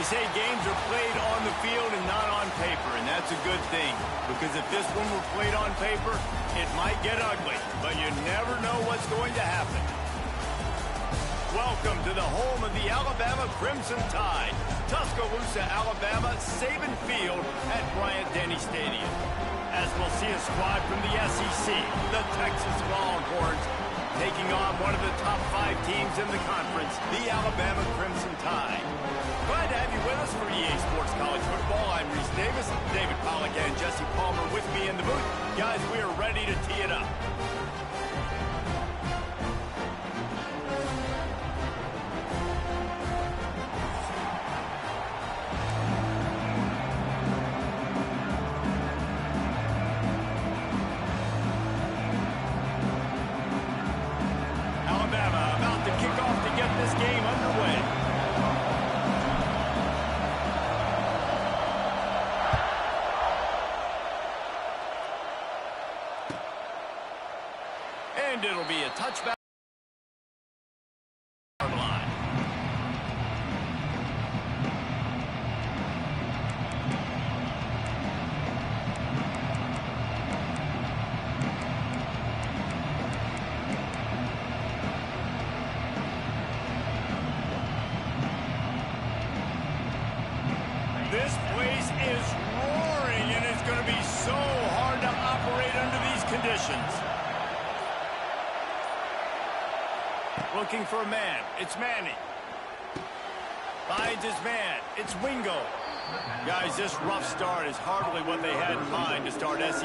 say games are played on the field and not on paper, and that's a good thing. Because if this one were played on paper, it might get ugly, but you never know what's going to happen. Welcome to the home of the Alabama Crimson Tide. Tuscaloosa, Alabama, Saban Field at Bryant-Denny Stadium. As we'll see a squad from the SEC, the Texas Longhorns, taking on one of the top 5 teams in the conference, the Alabama Crimson Tide. Glad to have you with us for EA Sports College Football. I'm Reese Davis, David Pollack and Jesse Palmer with me in the booth. Guys, we are ready to tee it up. Alabama about to kick off to get this game underway. And it'll be a touchback. Line. This place is roaring, and it's going to be so hard to operate under these conditions. Looking for a man. It's Manning. Finds his man. It's Wingo. Guys, this rough start is hardly what they had in mind to start SEC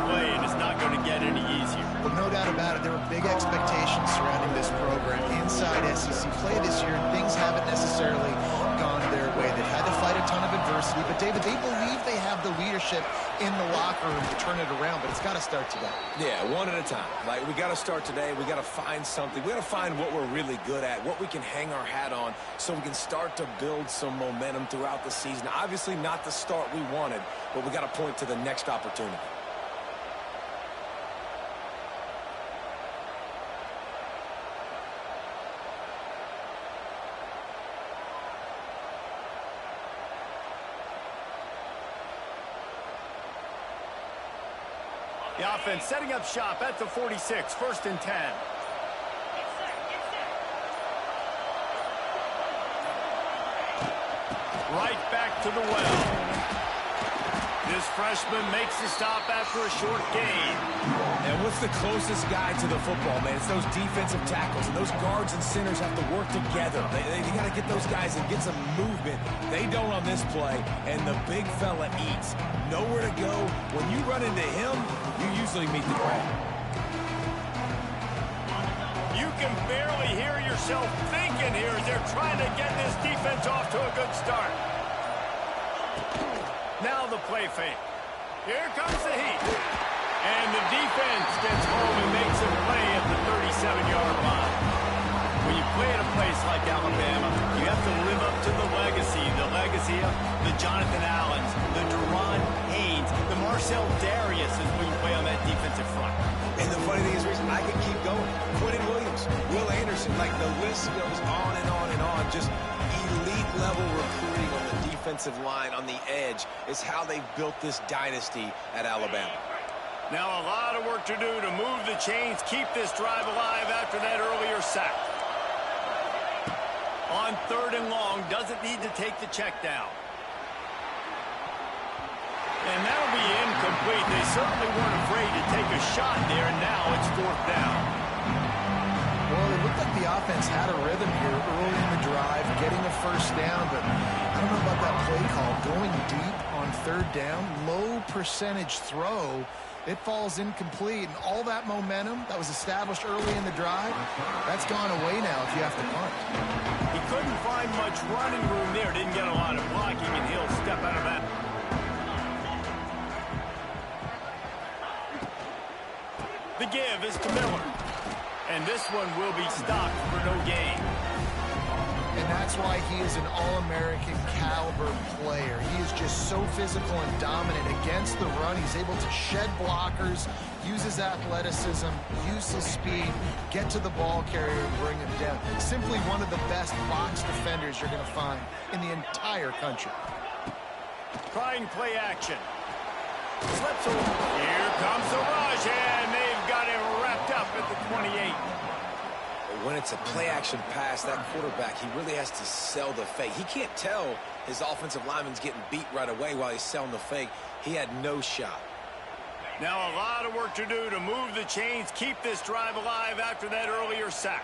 play, and it's not going to get any easier. Well, no doubt about it. There were big expectations surrounding this program inside SEC play this year, and things haven't necessarily gone their way. They've had to fight a ton of adversity, but David, they believe they have the leadership in the locker room to turn it around, but it's got to start today. Yeah, one at a time. Like, we got to start today. We got to find something. We got to find what we're really good at, what we can hang our hat on, so we can start to build some momentum throughout the season. Obviously, not the start we wanted, but we got to point to the next opportunity. The offense setting up shop at the 46, 1st and 10. Right back to the well. This freshman makes the stop after a short gain. And what's the closest guy to the football, man? It's those defensive tackles, and those guards and centers have to work together. They got to get those guys and get some movement. They don't on this play, and the big fella eats. Nowhere to go. When you run into him, you usually meet the ground. You can barely hear yourself thinking here as they're trying to get this defense off to a good start. Now the play fake. Here comes the heat. And the defense gets home and makes a play at the 37-yard line. When you play at a place like Alabama, you have to live up to the legacy of the Jonathan Allens, the Deron Haynes, the Marcel Dariuses when you play on that defensive front. And the funny thing is, Reese, I can keep going. Quentin Williams, Will Anderson, like the list goes on and on and on. Just elite-level recruiting on the defensive line, on the edge, is how they've built this dynasty at Alabama. Now a lot of work to do to move the chains, keep this drive alive after that earlier sack. On 3rd and long, doesn't need to take the check down. And that'll be incomplete. They certainly weren't afraid to take a shot there, and now it's 4th down. Well, it looked like the offense had a rhythm here early in the drive, getting a 1st down, but I don't know about that play call. Going deep on 3rd down, low percentage throw, it falls incomplete, and all that momentum that was established early in the drive, that's gone away now if you have to punt. He couldn't find much running room there, didn't get a lot of blocking, and he'll step out of that. The give is to Miller. And this one will be stopped for no gain. And that's why he is an All-American caliber player. He is just so physical and dominant against the run. He's able to shed blockers, use his athleticism, use his speed, get to the ball carrier and bring him down. Simply one of the best box defenders you're going to find in the entire country. Trying play action. Slips over. Here comes the rush, and they've got him wrapped up at the 28. When it's a play-action pass, that quarterback, he really has to sell the fake. He can't tell his offensive lineman's getting beat right away while he's selling the fake. He had no shot. Now a lot of work to do to move the chains, keep this drive alive after that earlier sack.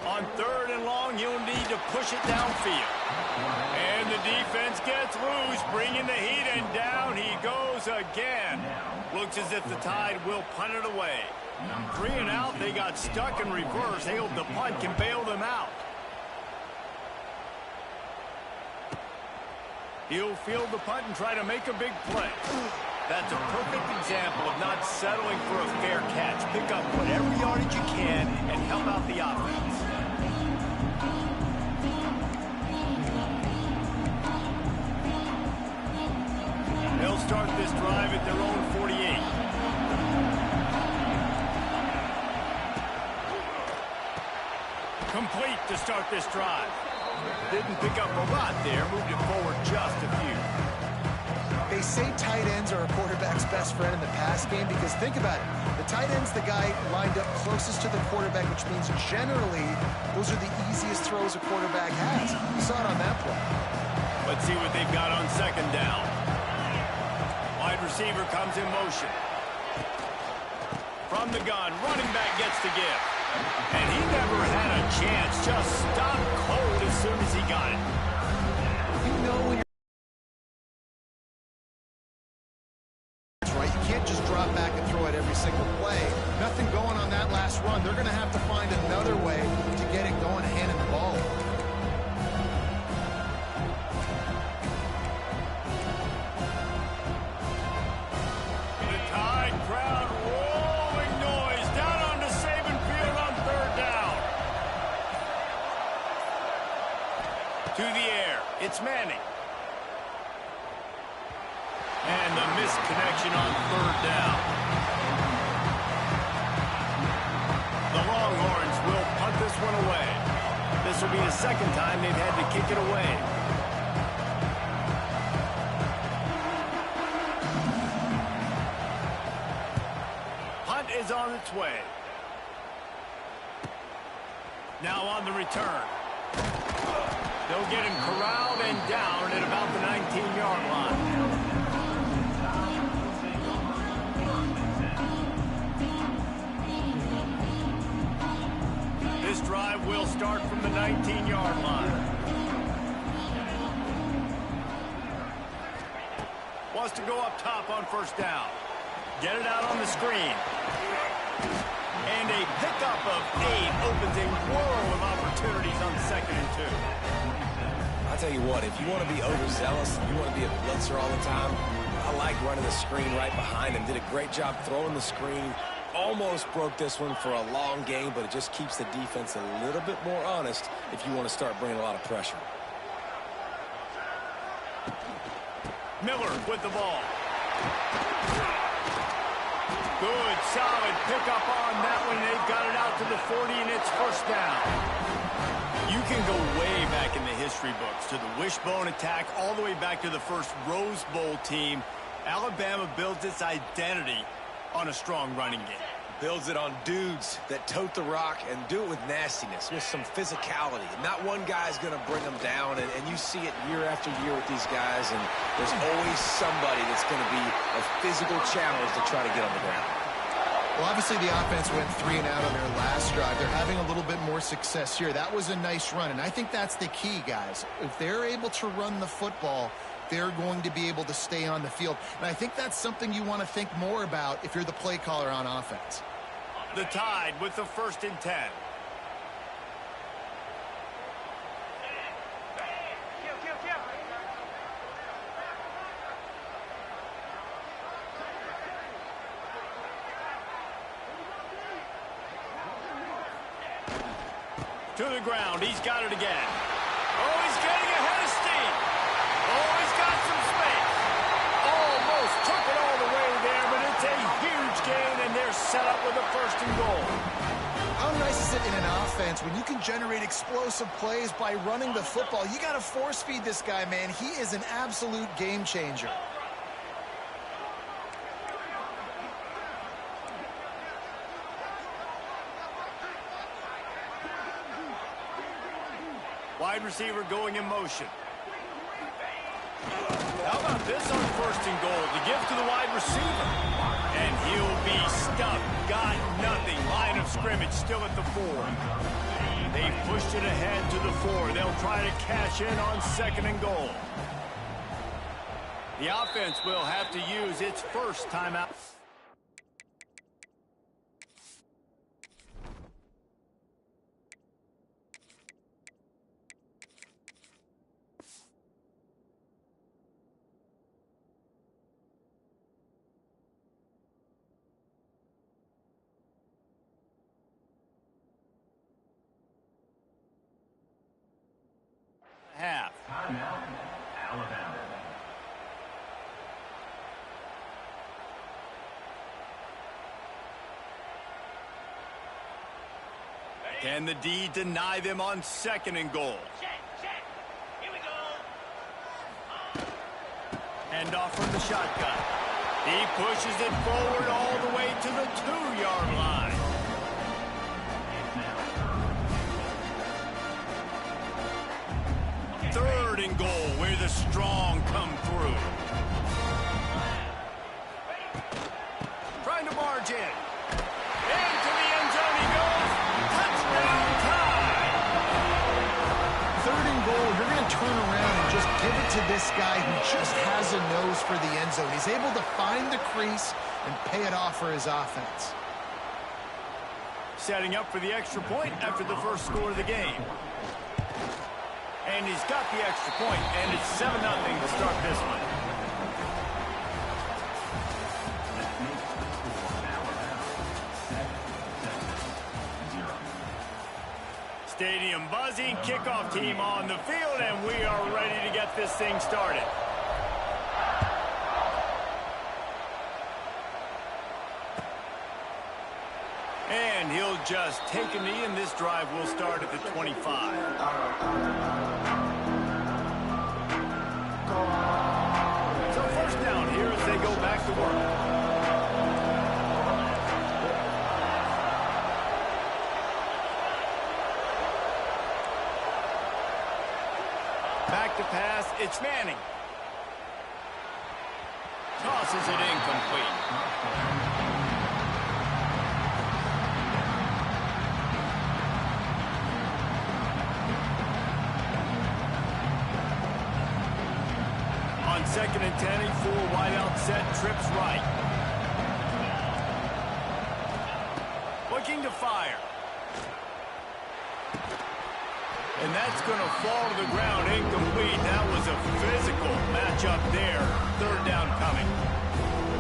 On 3rd and long, you'll need to push it downfield. And the defense gets loose, bringing the heat, and down he goes again. Looks as if the Tide will punt it away. 3 and out, they got stuck in reverse. They hope the punt can bail them out. He'll field the punt and try to make a big play. That's a perfect example of not settling for a fair catch. Pick up whatever yardage you can and help out the offense. They'll start this drive at their own 48. Complete to start this drive. Didn't pick up a lot there, moved it forward just a few. They say tight ends are a quarterback's best friend in the pass game because think about it. The tight end's the guy lined up closest to the quarterback, which means generally those are the easiest throws a quarterback has. You saw it on that play. Let's see what they've got on 2nd down. Wide receiver comes in motion. From the gun, running back gets the give. And he never had a chance, just stopped cold as soon as he got it. You know when you're right, you can't just drop back and throw it every single play. Nothing going on that last run. They're going to have to find another way to get it going, handing the ball. The Tide crowd rolling noise down onto Saban Field on 3rd down. To the air, it's Manning. And the missed connection on 3rd down. The Longhorns will punt this one away. This will be the 2nd time they've had to kick it away. Punt is on its way. Now on the return. They'll get him corralled and down at about the 19-yard line. This drive will start from the 19-yard line. Wants to go up top on 1st down. Get it out on the screen. And a pickup of 8 opens a world of opportunities on 2nd and 2. I'll tell you what, if you want to be overzealous, if you want to be a blitzer all the time, I like running the screen right behind him. Did a great job throwing the screen. Almost broke this one for a long game, but it just keeps the defense a little bit more honest if you want to start bringing a lot of pressure. Miller with the ball. Good, solid pickup on that one. They've got it out to the 40, and it's 1st down. You can go way back in the history books to the wishbone attack all the way back to the first Rose Bowl team. Alabama builds its identity on a strong running game. Builds it on dudes that tote the rock and do it with nastiness, with some physicality. Not one guy's going to bring them down, and you see it year after year with these guys, and there's always somebody that's going to be a physical challenge to try to get on the ground. Well, obviously the offense went 3 and out on their last drive. They're having a little bit more success here. That was a nice run, and I think that's the key, guys. If they're able to run the football, they're going to be able to stay on the field. And I think that's something you want to think more about if you're the play caller on offense. The Tide with the 1st and 10. To the ground. He's got it again. Oh, he's getting ahead of steam. Oh, he's got some space. Almost took it all the way there, but it's a huge gain, and they're set up with a first and goal. How nice is it in an offense when you can generate explosive plays by running the football? You got to force feed this guy, man. He is an absolute game changer. Wide receiver going in motion. How about this on first and goal to give to the wide receiver? And he'll be stuck. Got nothing. Line of scrimmage still at the 4. They pushed it ahead to the 4. They'll try to cash in on second and goal. The offense will have to use its first timeout. Half. Timeout, Alabama. Can the D deny them on second and goal? Check. Here we go. Hand off from the shotgun. He pushes it forward all the way to the 2-yard line. Third and goal, where the strong come through. Trying to barge in. Into the end zone he goes. Touchdown time. Third and goal, you're going to turn around and just give it to this guy who just has a nose for the end zone. He's able to find the crease and pay it off for his offense. Setting up for the extra point after the first score of the game. And he's got the extra point, and it's 7-0 to start this one. Stadium buzzing, kickoff team on the field, and we are ready to get this thing started. And he'll just take a knee, and this drive will start at the 25. So first down here as they go back to work. Back to pass, it's Manning. Tosses it incomplete. Second and 10, a full wideout set, trips right. Looking to fire. And that's going to fall to the ground, incomplete. That was a physical matchup there. Third down coming.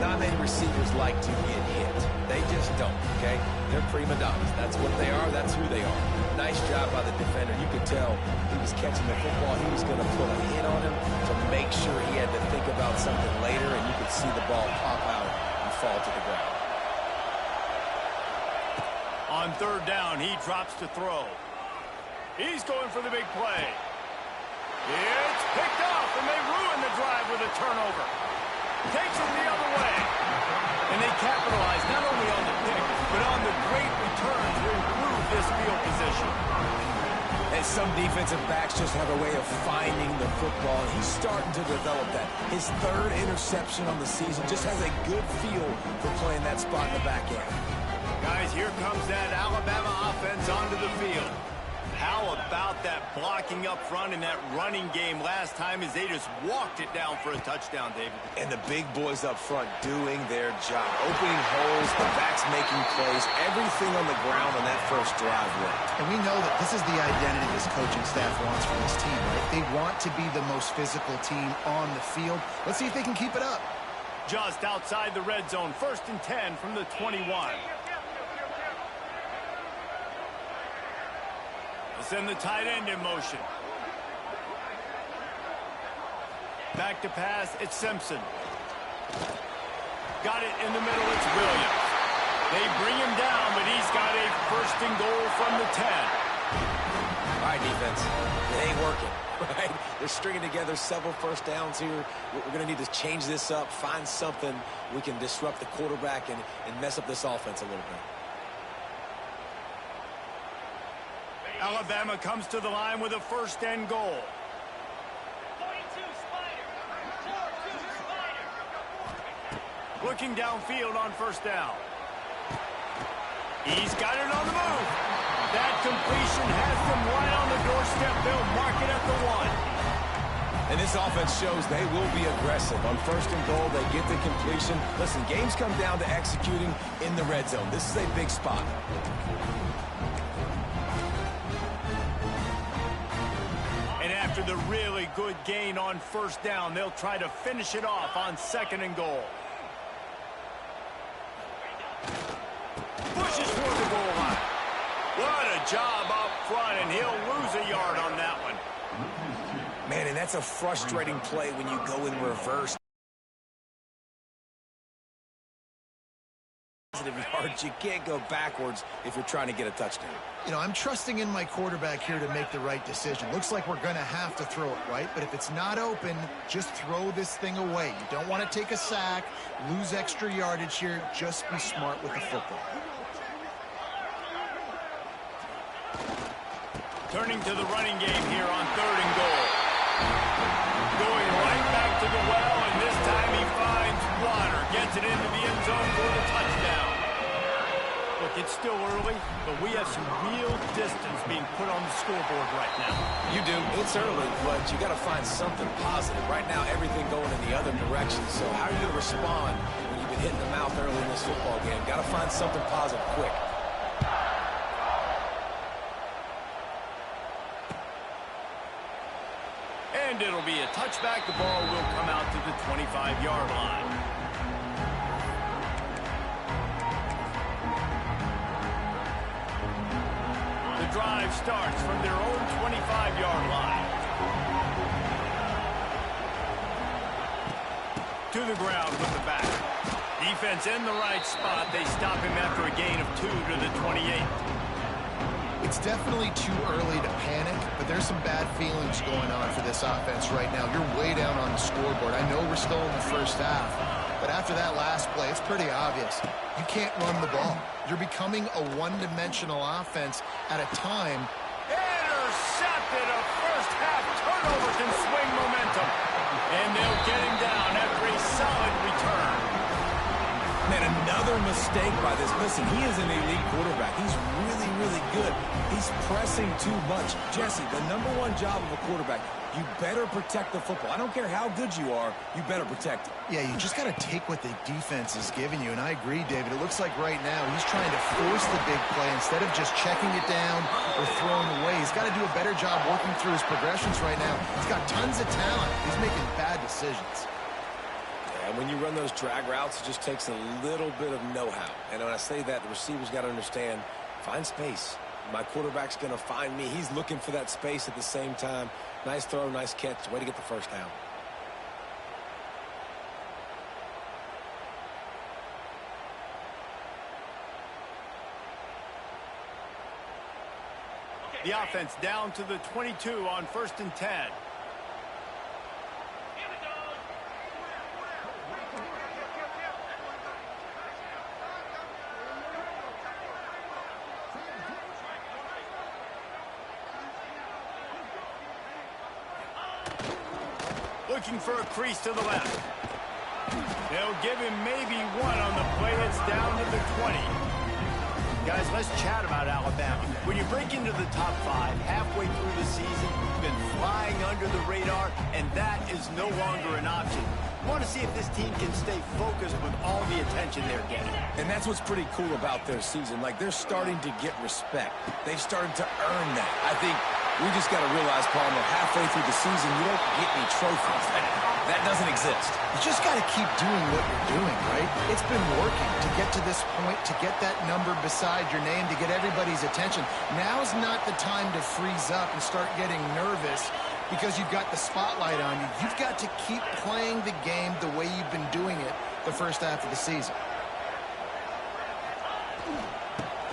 Not many receivers like to get hit. They just don't, okay? They're prima donnas. That's what they are. That's who they are. Nice job by the defender. You could tell he was catching the football. He was going to put a hit on him to make sure he had to think about something later, and you could see the ball pop out and fall to the ground. On third down, he drops to throw. He's going for the big play. It's picked off, and they ruin the drive with a turnover. Takes it the other way. And they capitalize not only on the pick, but on the great return to improve this field position. And some defensive backs just have a way of finding the football, and he's starting to develop that. His third interception on the season just has a good feel for playing that spot in the back end. Guys, here comes that Alabama offense onto the field. How about that blocking up front and that running game last time as they just walked it down for a touchdown, David? And the big boys up front doing their job. Opening holes, the backs making plays, everything on the ground on that first drive worked. And we know that this is the identity this coaching staff wants from this team, right? They want to be the most physical team on the field. Let's see if they can keep it up. Just outside the red zone, 1st and 10 from the 21. Send the tight end in motion. Back to pass, it's Simpson. Got it in the middle, it's Williams. They bring him down, but he's got a first and goal from the 10. All right, defense. It ain't working, right? They're stringing together several first downs here. We're going to need to change this up, find something we can disrupt the quarterback and mess up this offense a little bit. Alabama comes to the line with a first and goal. 42 Spider. 42 Spider. Looking downfield on first down. He's got it on the move. That completion has them right on the doorstep. They'll mark it at the 1. And this offense shows they will be aggressive. On first and goal, they get the completion. Listen, games come down to executing in the red zone. This is a big spot. And after the really good gain on first down, they'll try to finish it off on second and goal. Pushes toward the goal line. What a job up front, and he'll lose a yard on that one. Man, and that's a frustrating play when you go in reverse. Yards. You can't go backwards if you're trying to get a touchdown. You know, I'm trusting in my quarterback here to make the right decision. Looks like we're going to have to throw it, right? But if it's not open, just throw this thing away. You don't want to take a sack, lose extra yardage here. Just be smart with the football. Turning to the running game here on third and goal. Going right back to the well, and this time he finds water. Gets it into the end zone for the touchdown. Look, it's still early, but we have some real distance being put on the scoreboard right now. You do. It's early, but you got to find something positive. Right now, everything going in the other direction. So how are you going to respond when you've been hitting the mouth early in this football game? Got to find something positive quick. And it'll be a touchback. The ball will come out to the 25-yard line. The drive starts from their own 25-yard line. To the ground with the back. Defense in the right spot. They stop him after a gain of 2 to the 28. It's definitely too early to panic, but there's some bad feelings going on for this offense right now. You're way down on the scoreboard. I know we're still in the first half, but after that last play, it's pretty obvious. You can't run the ball. You're becoming a one-dimensional offense at a time. Intercepted. A first-half turnover can swing momentum. And they'll get him down after a solid return. Man, another mistake by this. Listen, he is an elite quarterback. He's really, really good. He's pressing too much. Jesse, the #1 job of a quarterback, you better protect the football. I don't care how good you are, you better protect it. Yeah, you just got to take what the defense is giving you, and I agree, David. It looks like right now he's trying to force the big play instead of just checking it down or throwing away. He's got to do a better job working through his progressions right now. He's got tons of talent. He's making bad decisions. And when you run those drag routes, it just takes a little bit of know-how. And when I say that, the receivers got to understand, find space. My quarterback's going to find me. He's looking for that space at the same time. Nice throw, nice catch. Way to get the first down. The offense down to the 22 on 1st and 10. Looking for a crease to the left. They'll give him maybe one on the play. It's down to the 20. Guys, let's chat about Alabama. When you break into the top 5 halfway through the season, you've been flying under the radar, and that is no longer an option. You want to see if this team can stay focused with all the attention they're getting. And that's what's pretty cool about their season. Like, they're starting to get respect. They've started to earn that. I think We just got to realize, Palmer, halfway through the season, you don't get any trophies. That doesn't exist. You just got to keep doing what you're doing, right? It's been working to get to this point, to get that number beside your name, to get everybody's attention. Now's not the time to freeze up and start getting nervous because you've got the spotlight on you. You've got to keep playing the game the way you've been doing it the first half of the season.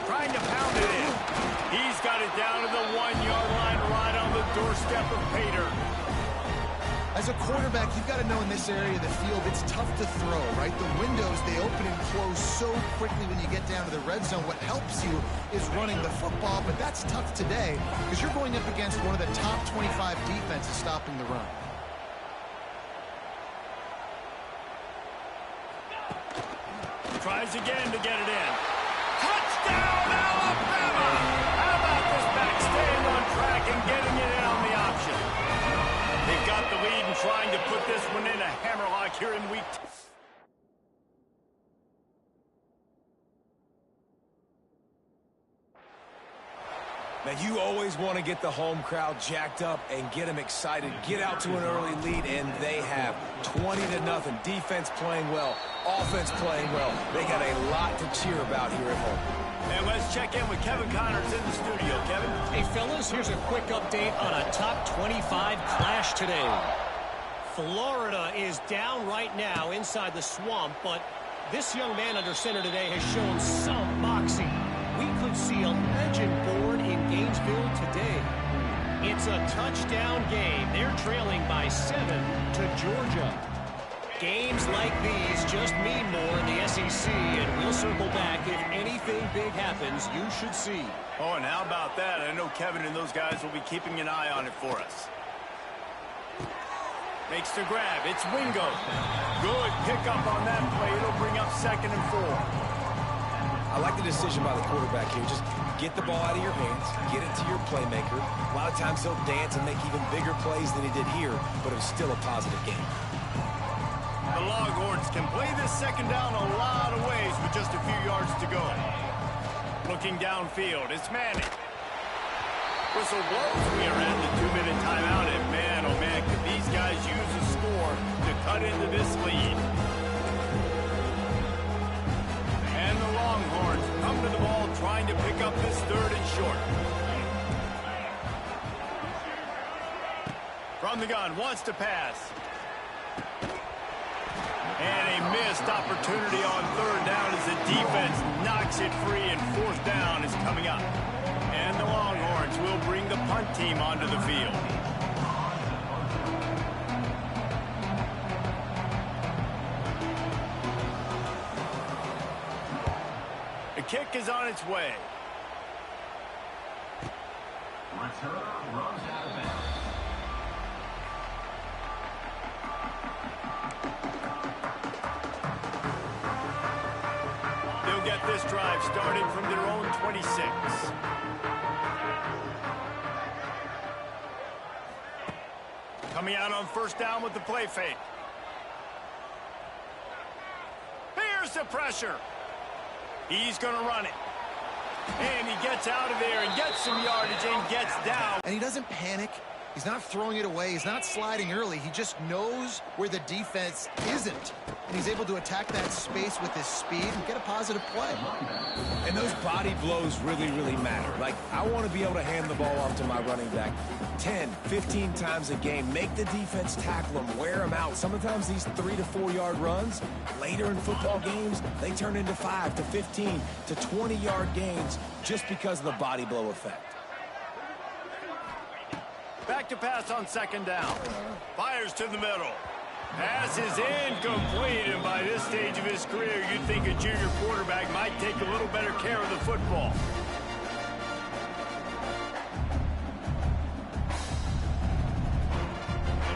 Trying to pound it in. He's got it down to the 1-yard line, right on the doorstep of Pater. As a quarterback, you've got to know in this area of the field, it's tough to throw, right? The windows, they open and close so quickly when you get down to the red zone. What helps you is running the football, but that's tough today because you're going up against one of the top 25 defenses stopping the run. Tries again to get it in. Touchdown, Alabama! How about this back staying on track and getting it in on the option? They've got the lead and trying to put this one in a hammerlock here in week 2. Now, you always want to get the home crowd jacked up and get them excited. Get out to an early lead, and they have 20-0. Defense playing well, offense playing well. They got a lot to cheer about here at home. And let's check in with Kevin Connors in the studio. Kevin? Hey, fellas, here's a quick update on a top 25 clash today. Florida is down right now inside the swamp, but this young man under center today has shown some moxie. We could see a legend born in Gainesville today. It's a touchdown game. They're trailing by 7 to Georgia. Games like these just mean more in the SEC, and we'll circle back. If anything big happens, you should see. Oh, and how about that? I know Kevin and those guys will be keeping an eye on it for us. Makes the grab. It's Wingo. Good pickup on that play. It'll bring up 2nd and 4. I like the decision by the quarterback here. Just get the ball out of your hands, get it to your playmaker. A lot of times he'll dance and make even bigger plays than he did here, but it was still a positive game. The Longhorns can play this 2nd down a lot of ways with just a few yards to go. Looking downfield, it's Manning. Whistle blows. We are at the 2-minute timeout, and man, oh man, could these guys use a score to cut into this lead. And the Longhorns come to the ball trying to pick up this 3rd and short. From the gun, wants to pass. And a missed opportunity on 3rd down as the defense knocks it free, and 4th down is coming up. And the Longhorns will bring the punt team onto the field. The kick is on its way. They'll get this drive started from their own 26. Coming out on 1st down with the play fake. Here's the pressure. He's going to run it. And he gets out of there and gets some yardage and gets down. And he doesn't panic. He's not throwing it away. He's not sliding early. He just knows where the defense isn't. And he's able to attack that space with his speed and get a positive play. And those body blows really, really matter. Like, I want to be able to hand the ball off to my running back 10, 15 times a game. Make the defense tackle them, wear them out. Sometimes these 3 to 4 yard runs, later in football games, they turn into 5 to 15 to 20 yard gains just because of the body blow effect. Back to pass on 2nd down. Fires to the middle. Pass is incomplete, and by this stage of his career, you'd think a junior quarterback might take a little better care of the football.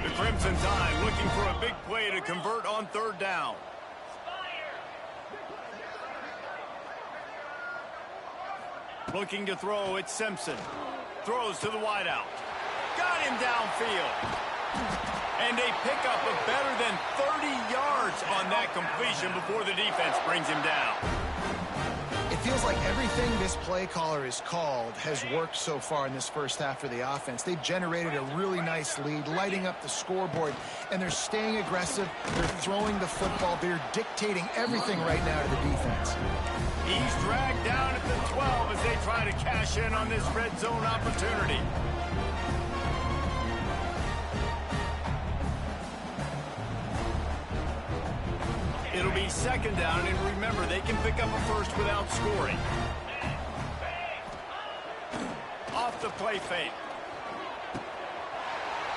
The Crimson Tide looking for a big play to convert on 3rd down. Looking to throw, it's Simpson. Throws to the wideout. Got him downfield. And a pickup of better than 30 yards on that completion before the defense brings him down. It feels like everything this play caller has called has worked so far in this first half for the offense. They've generated a really nice lead, lighting up the scoreboard, and they're staying aggressive. They're throwing the football. They're dictating everything right now to the defense. He's dragged down at the 12 as they try to cash in on this red zone opportunity. It'll be second down, and remember, they can pick up a first without scoring. Off the play fake.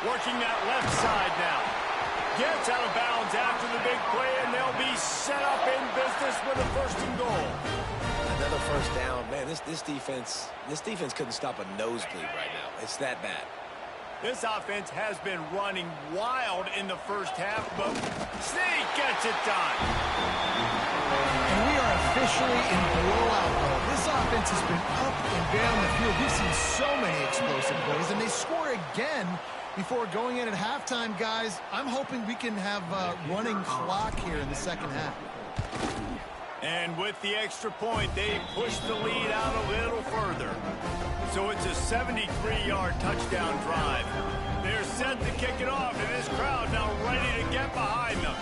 Working that left side now. Gets out of bounds after the big play, and they'll be set up in business with a first and goal. Another first down. Man, this defense couldn't stop a nosebleed right now. It's that bad. This offense has been running wild in the first half, but Sneak gets it done. And we are officially in blowout mode. This offense has been up and down the field. We've seen so many explosive plays, and they score again before going in at halftime, guys. I'm hoping we can have a running clock here in the second half. And with the extra point, they push the lead out a little further. So it's a 73-yard touchdown drive. They're set to kick it off, and this crowd now ready to get behind them.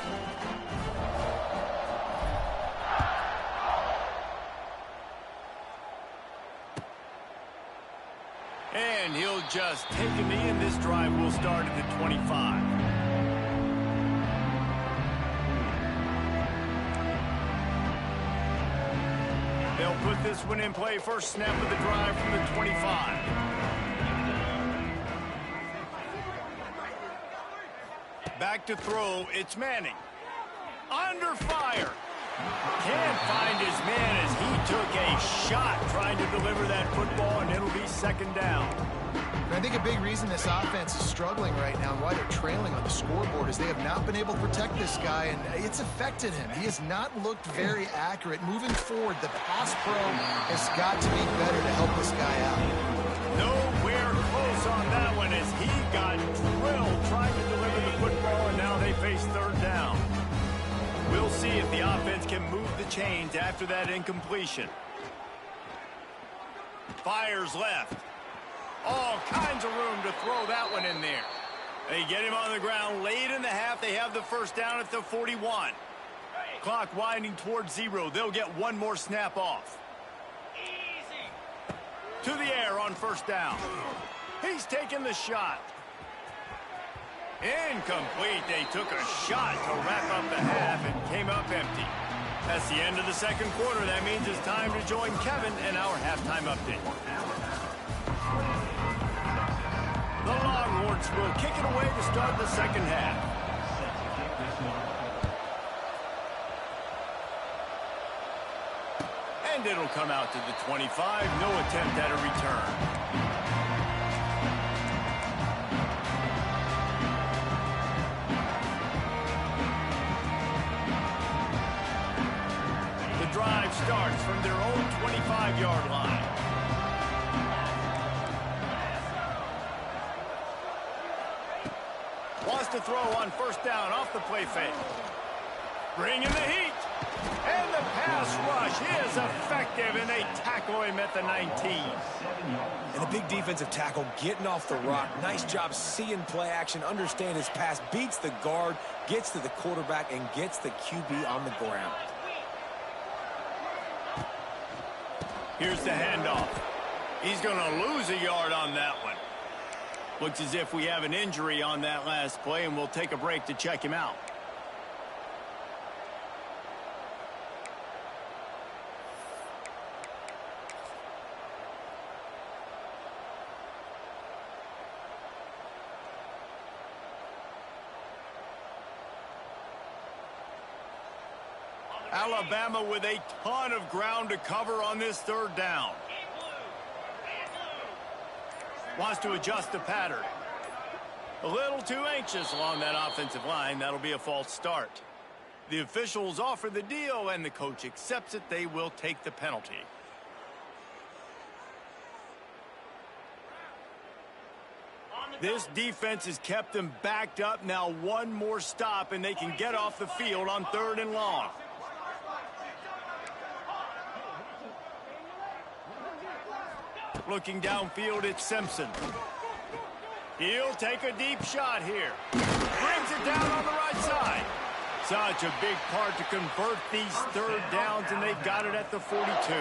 And he'll just take a knee, and this drive will start at the 25. They'll put this one in play. First snap of the drive from the 25. Back to throw. It's Manning. Under fire. Can't find his man as he took a shot trying to deliver that football, and it'll be second down. And I think a big reason this offense is struggling right now and why they're trailing on the scoreboard is they have not been able to protect this guy, and it's affected him. He has not looked very accurate. Moving forward, the pass pro has got to be better to help this guy out. Nowhere close on that one as he got drilled trying to deliver the football, and now they face third down. We'll see if the offense can move the chains after that incompletion. Fires left. All kinds of room to throw that one in there. They get him on the ground late in the half. They have the first down at the 41. Clock winding towards 0. They'll get one more snap off. To the air on first down. He's taking the shot. Incomplete. They took a shot to wrap up the half and came up empty. That's the end of the second quarter. That means it's time to join Kevin and our halftime update. The Longhorns will kick it away to start the second half. And it'll come out to the 25. No attempt at a return. The drive starts from their own 25-yard line. Wants to throw on first down off the play fake. Bringing the heat. And the pass rush is effective, and they tackle him at the 19. And a big defensive tackle getting off the rock. Nice job seeing play action, understand his pass, beats the guard, gets to the quarterback, and gets the QB on the ground. Here's the handoff. He's going to lose a yard on that one. Looks as if we have an injury on that last play, and we'll take a break to check him out. Alabama with a ton of ground to cover on this third down. Wants to adjust the pattern. A little too anxious along that offensive line. That'll be a false start. The officials offer the deal, and the coach accepts it. They will take the penalty. This defense has kept them backed up. Now one more stop, and they can get off the field on third and long. Looking downfield, it's Simpson. He'll take a deep shot here. Brings it down on the right side. Such a big part to convert these third downs, and they got it at the 42.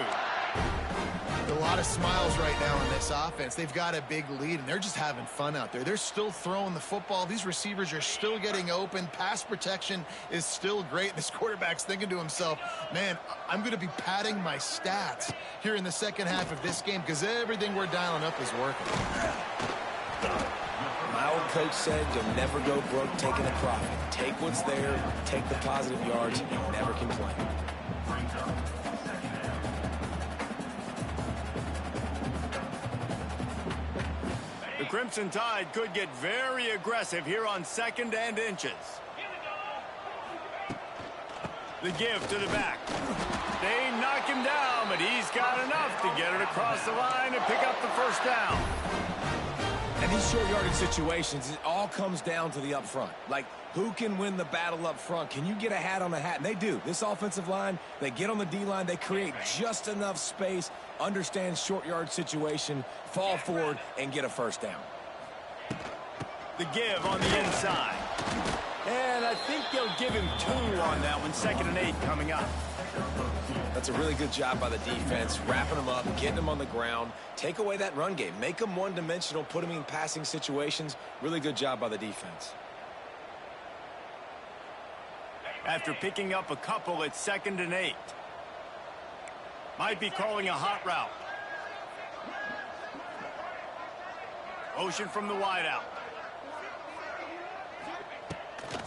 A lot of smiles right now on this offense. They've got a big lead, and they're just having fun out there. They're still throwing the football. These receivers are still getting open. Pass protection is still great. This quarterback's thinking to himself, man, I'm going to be padding my stats here in the second half of this game because everything we're dialing up is working. My old coach said you'll never go broke taking a profit. Take what's there, take the positive yards, and never complain. The Crimson Tide could get very aggressive here on 2nd and inches. The give to the back. They knock him down, but he's got enough to get it across the line and pick up the first down. And these short yardage situations, it all comes down to the up front. Like, who can win the battle up front? Can you get a hat on a hat? And they do. This offensive line, they get on the D-line, they create just enough space, understand short yard situation, fall forward, and get a first down. The give on the inside. And I think they'll give him 2 on that one. 2nd and 8 coming up. That's a really good job by the defense, wrapping them up, getting them on the ground. Take away that run game. Make them one-dimensional, put them in passing situations. Really good job by the defense. After picking up a couple, it's 2nd and 8. Might be calling a hot route. Motion from the wideout.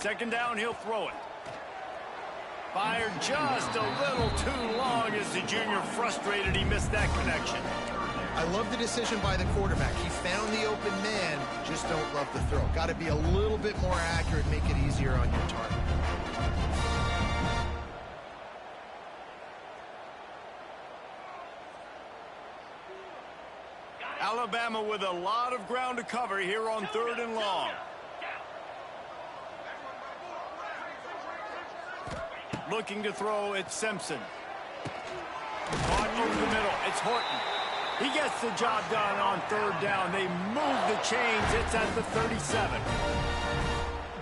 2nd down, he'll throw it. Fired just a little too long as the junior frustrated he missed that connection. I love the decision by the quarterback. He found the open man, just don't love the throw. Got to be a little bit more accurate, make it easier on your target. Alabama with a lot of ground to cover here on 3rd and long. Looking to throw, it's Simpson. Caught over the middle, it's Horton. He gets the job done on 3rd down. They move the chains, it's at the 37.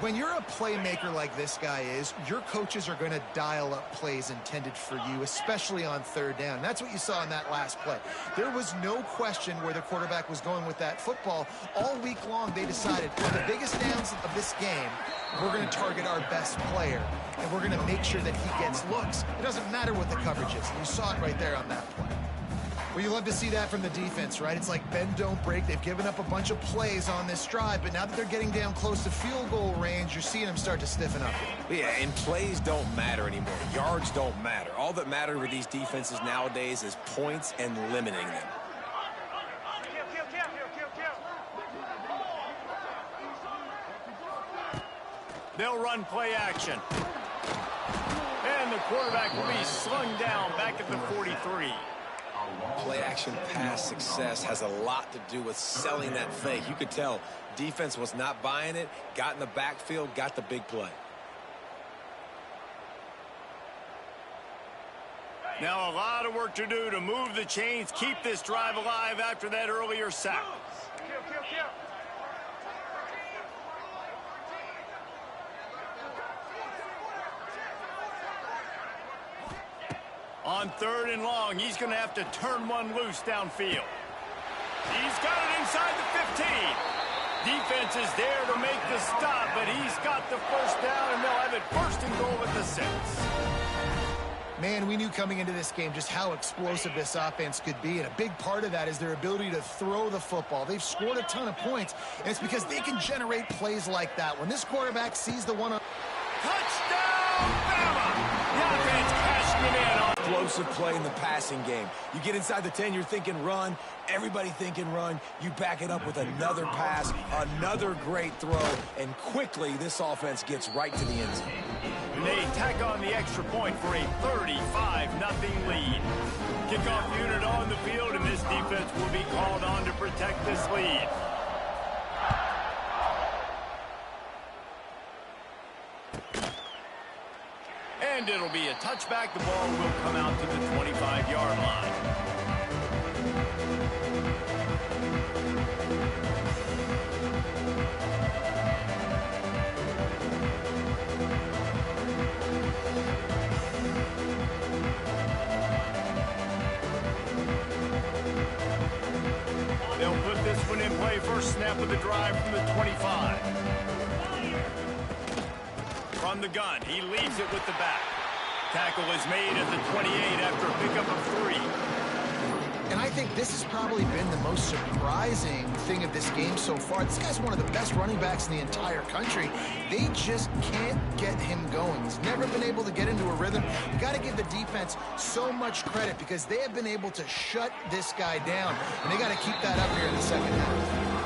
When you're a playmaker like this guy is, your coaches are going to dial up plays intended for you, especially on 3rd down. And that's what you saw in that last play. There was no question where the quarterback was going with that football. All week long, they decided, for the biggest downs of this game, we're going to target our best player, and we're going to make sure that he gets looks. It doesn't matter what the coverage is. You saw it right there on that play. Well, you love to see that from the defense, right? It's like bend, don't break. They've given up a bunch of plays on this drive, but now that they're getting down close to field goal range, you're seeing them start to stiffen up. Yeah, and plays don't matter anymore. Yards don't matter. All that matters with these defenses nowadays is points and limiting them. They'll run play action. And the quarterback will be slung down back at the 43. Play-action pass success has a lot to do with selling that fake. You could tell defense was not buying it, got in the backfield, got the big play. Now a lot of work to do to move the chains, keep this drive alive after that earlier sack. On 3rd and long, he's going to have to turn one loose downfield. He's got it inside the 15. Defense is there to make the stop, but he's got the first down, and they'll have it 1st and goal at the 6. Man, we knew coming into this game just how explosive this offense could be, and a big part of that is their ability to throw the football. They've scored a ton of points, and it's because they can generate plays like that. When this quarterback sees the one on... Touchdown, Bama! The offense cashing it in. Explosive play in the passing game. You get inside the 10, you're thinking run. Everybody thinking run. You back it up with another pass, another great throw, and quickly this offense gets right to the end zone. And they tack on the extra point for a 35-0 lead. Kickoff unit on the field, and this defense will be called on to protect this lead. And it'll be a touchback. The ball will come out to the 25-yard line. first snap of the drive from the 25. From the gun, he leaves it with the back. Tackle is made at the 28 after a pickup of 3. And I think this has probably been the most surprising thing of this game so far. This guy's one of the best running backs in the entire country. They just can't get him going. He's never been able to get into a rhythm. You got to give the defense so much credit because they have been able to shut this guy down. And they got to keep that up here in the second half.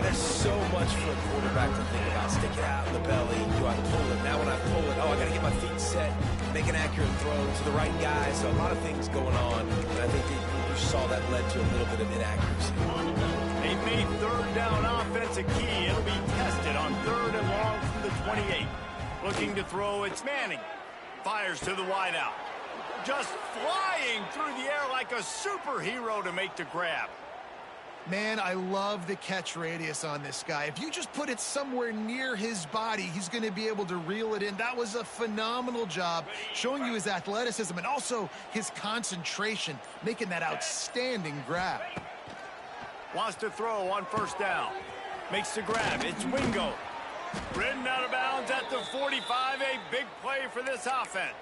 There's so much for a quarterback to think about. Stick it out in the belly. Do I pull it? Now when I pull it, I got to get my feet set, make an accurate throw to the right guy. So a lot of things going on. And I think you saw that led to a little bit of inaccuracy. They've made third down offense a key. It'll be tested on 3rd and long from the 28. Looking to throw, it's Manning. Fires to the wideout. Just flying through the air like a superhero to make the grab. Man, I love the catch radius on this guy. If you just put it somewhere near his body, he's going to be able to reel it in. That was a phenomenal job, showing you his athleticism and also his concentration, making that outstanding grab. Wants to throw on first down. Makes the grab. It's Wingo. Ridden out of bounds at the 45. A big play for this offense.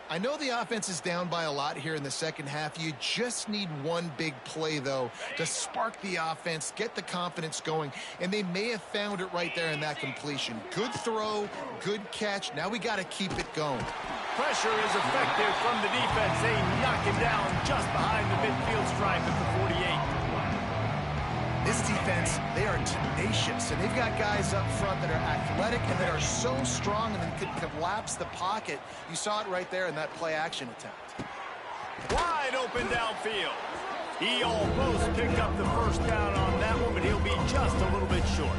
I know the offense is down by a lot here in the second half. You just need one big play, though, to spark the offense, get the confidence going, and they may have found it right there in that completion. Good throw, good catch. Now we got to keep it going. Pressure is effective from the defense. They knock him down just behind the midfield stripe at the 48. This defense, they are tenacious, and they've got guys up front that are athletic and that are so strong and can collapse the pocket. You saw it right there in that play-action attempt. Wide open downfield. He almost picked up the first down on that one, but he'll be just a little bit short.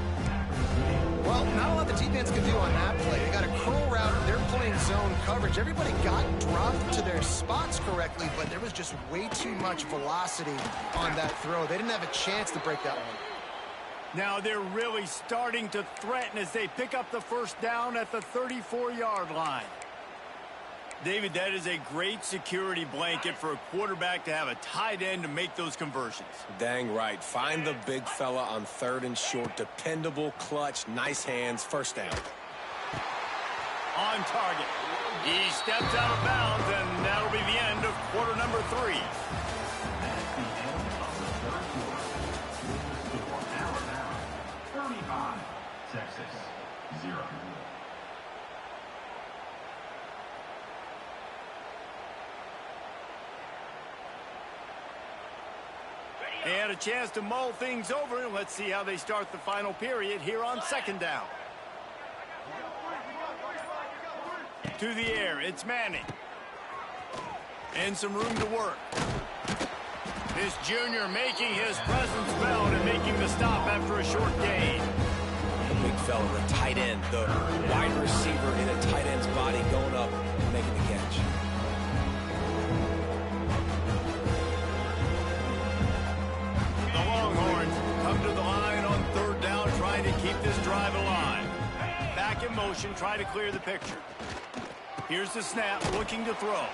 Well, not a lot the defense can do on that play. They got a curl route. They're playing zone coverage. Everybody got dropped to their spots correctly, but there was just way too much velocity on that throw. They didn't have a chance to break that one. Now they're really starting to threaten as they pick up the first down at the 34-yard line. David, that is a great security blanket for a quarterback to have a tight end to make those conversions. Dang right. Find the big fella on 3rd and short. Dependable, clutch, nice hands, first down. On target. He steps out of bounds, and that'll be the end of quarter number 3. Texas, 0. They had a chance to mull things over, and let's see how they start the final period here on 2nd down. To the air, it's Manning. And some room to work. This junior making his presence felt and making the stop after a short gain. The big fella, the tight end, the wide receiver in a tight end's body going up and making the catch. The Longhorns come to the line on 3rd down, trying to keep this drive alive. Back in motion, trying to clear the picture. Here's the snap, looking to throw.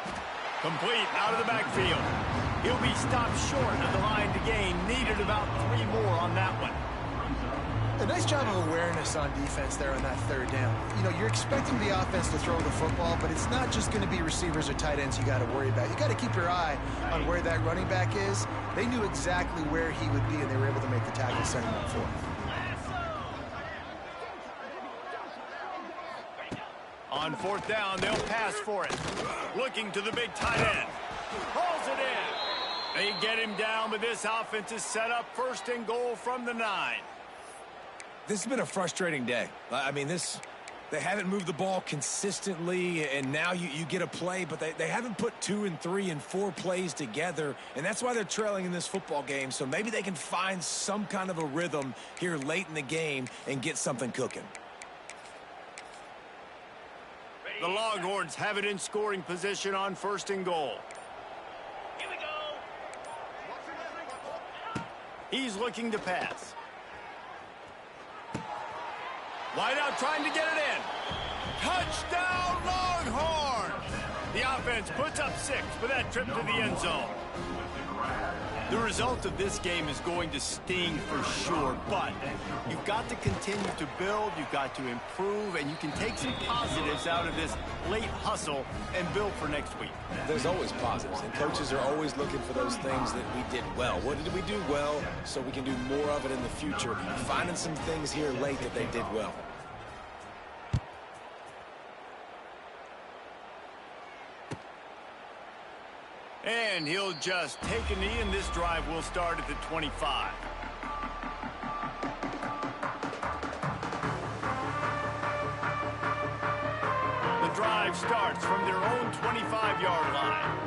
Complete out of the backfield. He'll be stopped short of the line to gain. Needed about 3 more on that one. A nice job of awareness on defense there on that 3rd down. You know, you're expecting the offense to throw the football, but it's not just going to be receivers or tight ends you got to worry about. You got to keep your eye on where that running back is. They knew exactly where he would be, and they were able to make the tackle, sending him forward. On 4th down, they'll pass for it. Looking to the big tight end. Hauls it in. They get him down, but this offense is set up 1st and goal from the 9. This has been a frustrating day. I mean, they haven't moved the ball consistently, and now you get a play, but they haven't put 2 and 3 and 4 plays together, and that's why they're trailing in this football game. So maybe they can find some kind of a rhythm here late in the game and get something cooking. The Longhorns have it in scoring position on 1st and goal. Here we go. He's looking to pass. Wide out, trying to get it in. Touchdown, Longhorns! The offense puts up 6 for that trip to the end zone. The result of this game is going to sting for sure, but you've got to continue to build, you've got to improve, and you can take some positives out of this late hustle and build for next week. There's always positives, and coaches are always looking for those things that we did well. What did we do well so we can do more of it in the future? Finding some things here late that they did well. And he'll just take a knee, and this drive will start at the 25. The drive starts from their own 25-yard line.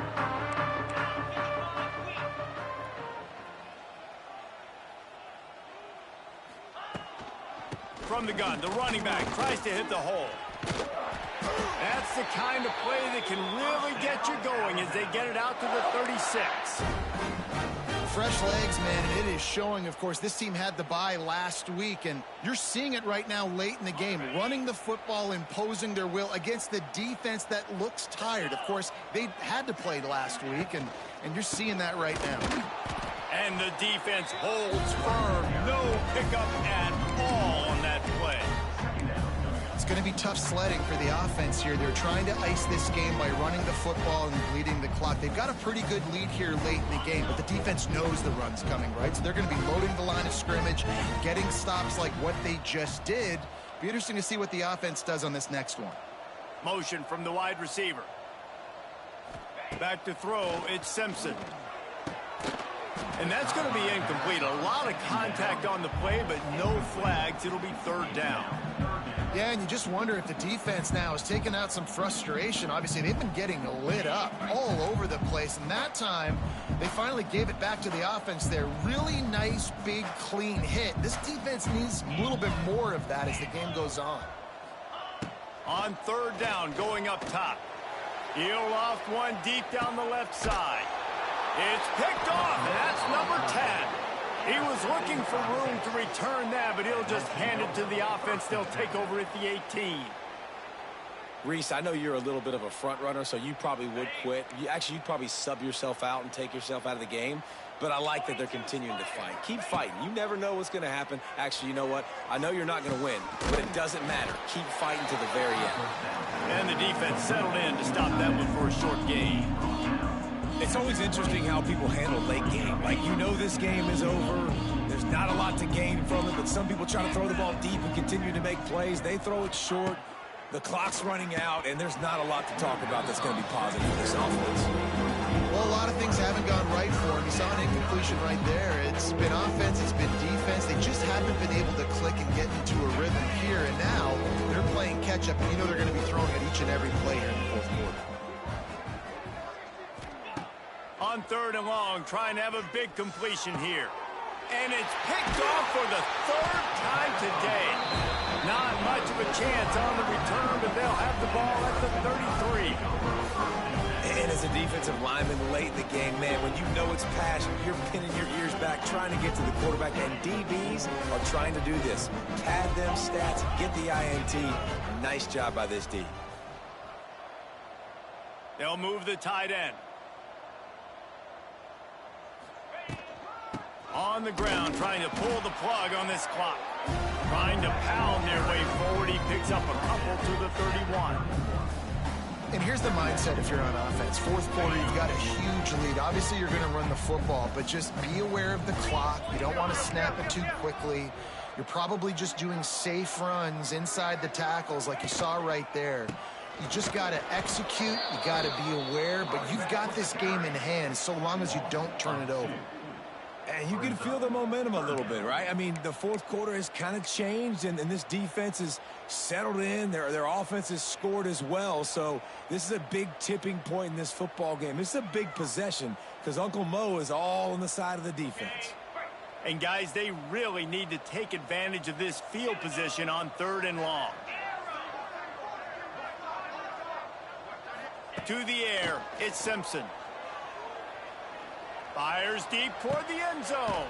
From the gun, the running back tries to hit the hole. That's the kind of play that can really get you going as they get it out to the 36. Fresh legs, man, and it is showing, of course. This team had the bye last week, and you're seeing it right now late in the game. Running the football, imposing their will against the defense that looks tired. Of course, they had to play last week, and you're seeing that right now. And the defense holds firm. No pickup at all on that play. It's going to be tough sledding for the offense here. They're trying to ice this game by running the football and bleeding the clock. They've got a pretty good lead here late in the game, but the defense knows the run's coming, right? So they're going to be loading the line of scrimmage, getting stops like what they just did. Be interesting to see what the offense does on this next one. Motion from the wide receiver. Back to throw, it's Simpson. And that's going to be incomplete. A lot of contact on the play, but no flags. It'll be third down. Yeah, and you just wonder if the defense now is taking out some frustration. Obviously, they've been getting lit up all over the place. And that time, they finally gave it back to the offense there. Really nice, big, clean hit. This defense needs a little bit more of that as the game goes on. On third down, going up top. He'll loft one deep down the left side. It's picked off, and that's number 10. He was looking for room to return that, but he'll just hand it to the offense. They'll take over at the 18. Reese, I know you're a little bit of a front runner, so you probably would quit. You'd probably sub yourself out and take yourself out of the game. But I like that they're continuing to fight. Keep fighting. You never know what's going to happen. Actually, you know what? I know you're not going to win, but it doesn't matter. Keep fighting to the very end. And the defense settled in to stop that one for a short gain. It's always interesting how people handle late game. Like, you know this game is over. There's not a lot to gain from it, but some people try to throw the ball deep and continue to make plays. They throw it short. The clock's running out, and there's not a lot to talk about that's going to be positive for this offense. Well, a lot of things haven't gone right for him. You saw an incompletion right there. It's been offense, it's been defense. They just haven't been able to click and get into a rhythm here, and now they're playing catch-up, and you know they're going to be throwing at each and every play here in the fourth quarter. On third and long, trying to have a big completion here. And it's picked off for the third time today. Not much of a chance on the return, but they'll have the ball at the 33. And as a defensive lineman late in the game, man, when you know it's passion, you're pinning your ears back, trying to get to the quarterback, and DBs are trying to do this. Pad them stats, get the INT. Nice job by this D. They'll move the tight end. On the ground, trying to pull the plug on this clock. Trying to pound their way forward. He picks up a couple to the 31. And here's the mindset if you're on offense. Fourth quarter, you've got a huge lead. Obviously, you're going to run the football, but just be aware of the clock. You don't want to snap it too quickly. You're probably just doing safe runs inside the tackles like you saw right there. You just got to execute. You got to be aware, but you've got this game in hand so long as you don't turn it over. And you can feel the momentum a little bit, right? I mean, the fourth quarter has kind of changed, and this defense is settled in. Their offense has scored as well. So this is a big tipping point in this football game. This is a big possession because Uncle Mo is all on the side of the defense. And, guys, they really need to take advantage of this field position on third and long. To the air, it's Simpson. Fires deep toward the end zone.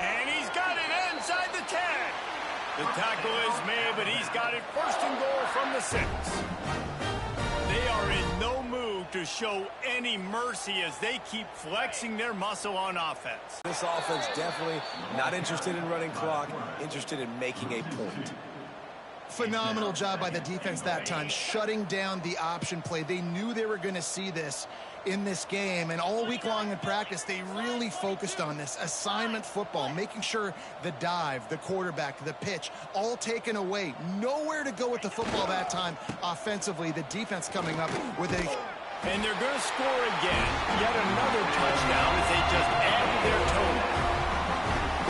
And he's got it inside the 10. The tackle is made, but he's got it first and goal from the 6. They are in no mood to show any mercy as they keep flexing their muscle on offense. This offense definitely not interested in running clock, interested in making a point. Phenomenal job by the defense that time, shutting down the option play. They knew they were going to see this in this game, and all week long in practice, they really focused on this assignment football, making sure the dive, the quarterback, the pitch, all taken away. Nowhere to go with the football that time offensively. The defense coming up with a... And they're going to score again. Yet another touchdown as they just added their total.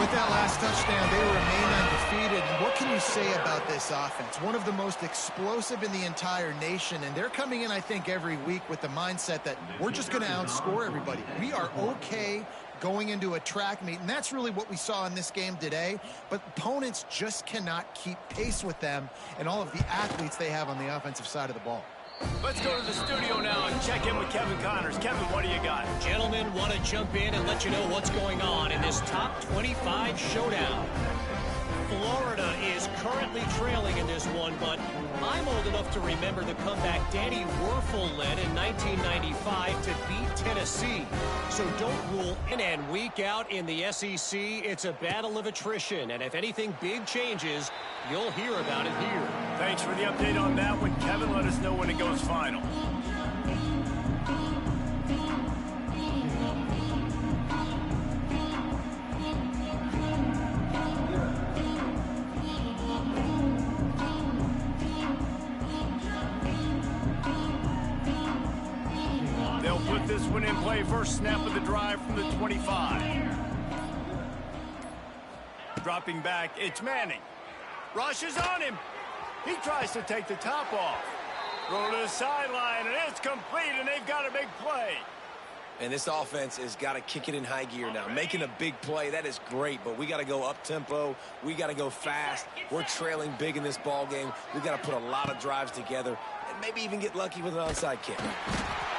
With that last touchdown, they remain undefeated. And what can you say about this offense? One of the most explosive in the entire nation, and they're coming in, I think, every week with the mindset that we're just going to outscore everybody. We are okay going into a track meet, and that's really what we saw in this game today. But opponents just cannot keep pace with them and all of the athletes they have on the offensive side of the ball. Let's go to the studio now and check in with Kevin Connors. Kevin, what do you got? Gentlemen, want to jump in and let you know what's going on in this top 25 showdown. Florida is currently trailing in this one, but I'm old enough to remember the comeback Danny Werfel led in 1995 to beat Tennessee. So don't rule in. And week out in the SEC, it's a battle of attrition. And if anything big changes, you'll hear about it here. Thanks for the update on that one, Kevin. Let us know when it goes final. They'll put this one in play. First snap of the drive from the 25. Dropping back, it's Manning. Rushes on him. He tries to take the top off. Throw to the sideline, and it's complete, and they've got a big play. And this offense has got to kick it in high gear now. Making a big play, that is great, but we got to go up-tempo. We got to go fast. We're trailing big in this ball game. We got to put a lot of drives together and maybe even get lucky with an onside kick.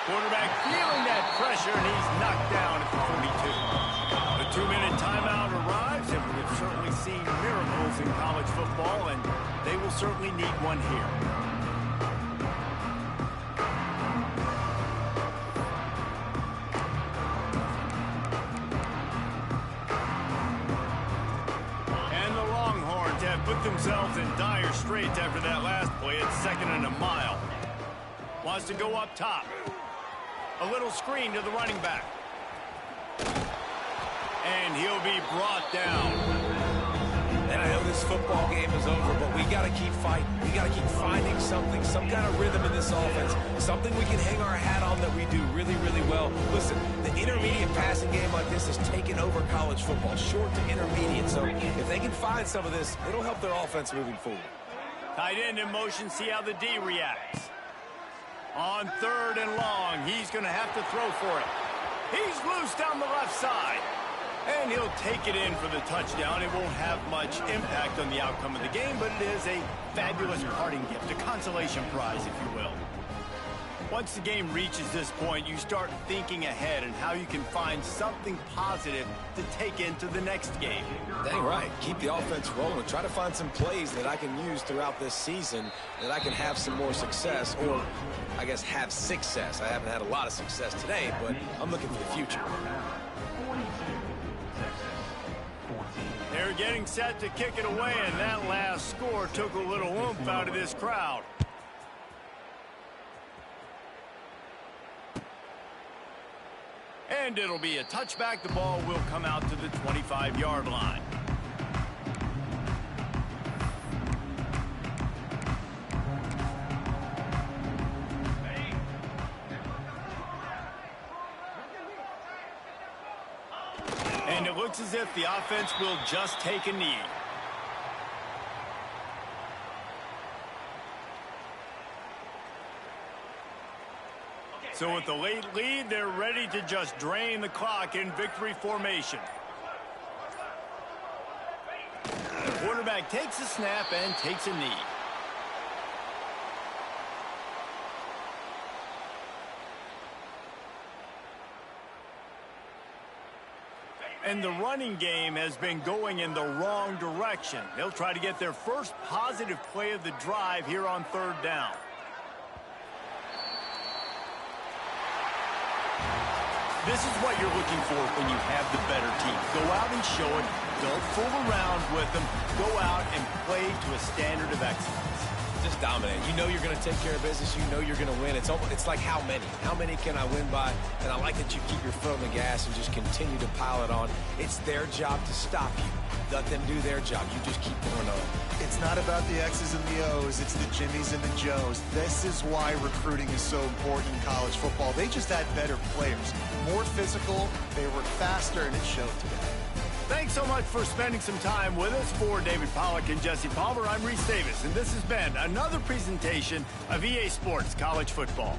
Quarterback feeling that pressure, and he's knocked down at the 42. A 2-minute timeout arrives, and we've certainly seen miracles in college football, and they will certainly need one here. And the Longhorns have put themselves in dire straits after that last play. It's 2nd and a mile. Wants to go up top. A little screen to the running back. And he'll be brought down. And I know this football game is over, but we got to keep fighting. We got to keep finding something, some kind of rhythm in this offense, something we can hang our hat on that we do really, really well. Listen, the intermediate passing game like this has taken over college football, short to intermediate. So if they can find some of this, it'll help their offense moving forward. Tight end in motion, see how the D reacts. On 3rd and long, he's going to have to throw for it. He's loose down the left side. And he'll take it in for the touchdown. It won't have much impact on the outcome of the game, but it is a fabulous parting gift, a consolation prize, if you will. Once the game reaches this point, you start thinking ahead and how you can find something positive to take into the next game. Dang right. Keep the offense rolling. Try to find some plays that I can use throughout this season that I can have some more success, or I guess have success. I haven't had a lot of success today, but I'm looking for the future. They're getting set to kick it away, and that last score took a little oomph out of this crowd. And it'll be a touchback. The ball will come out to the 25-yard line. And it looks as if the offense will just take a knee. So with the late lead, they're ready to just drain the clock in victory formation. The quarterback takes a snap and takes a knee. And the running game has been going in the wrong direction. They'll try to get their first positive play of the drive here on 3rd down. This is what you're looking for when you have the better team. Go out and show it. Don't fool around with them. Go out and play to a standard of excellence. Just dominate. You know you're going to take care of business. You know you're going to win. It's like how many? How many can I win by? And I like that you keep your foot on the gas and just continue to pile it on. It's their job to stop you. Let them do their job. You just keep going on. It's not about the X's and the O's. It's the Jimmies and the Joes. This is why recruiting is so important in college football. They just had better players, more physical, they were faster, and it showed today. Thanks so much for spending some time with us. For David Pollack and Jesse Palmer, I'm Reese Davis, and this has been another presentation of EA Sports College Football.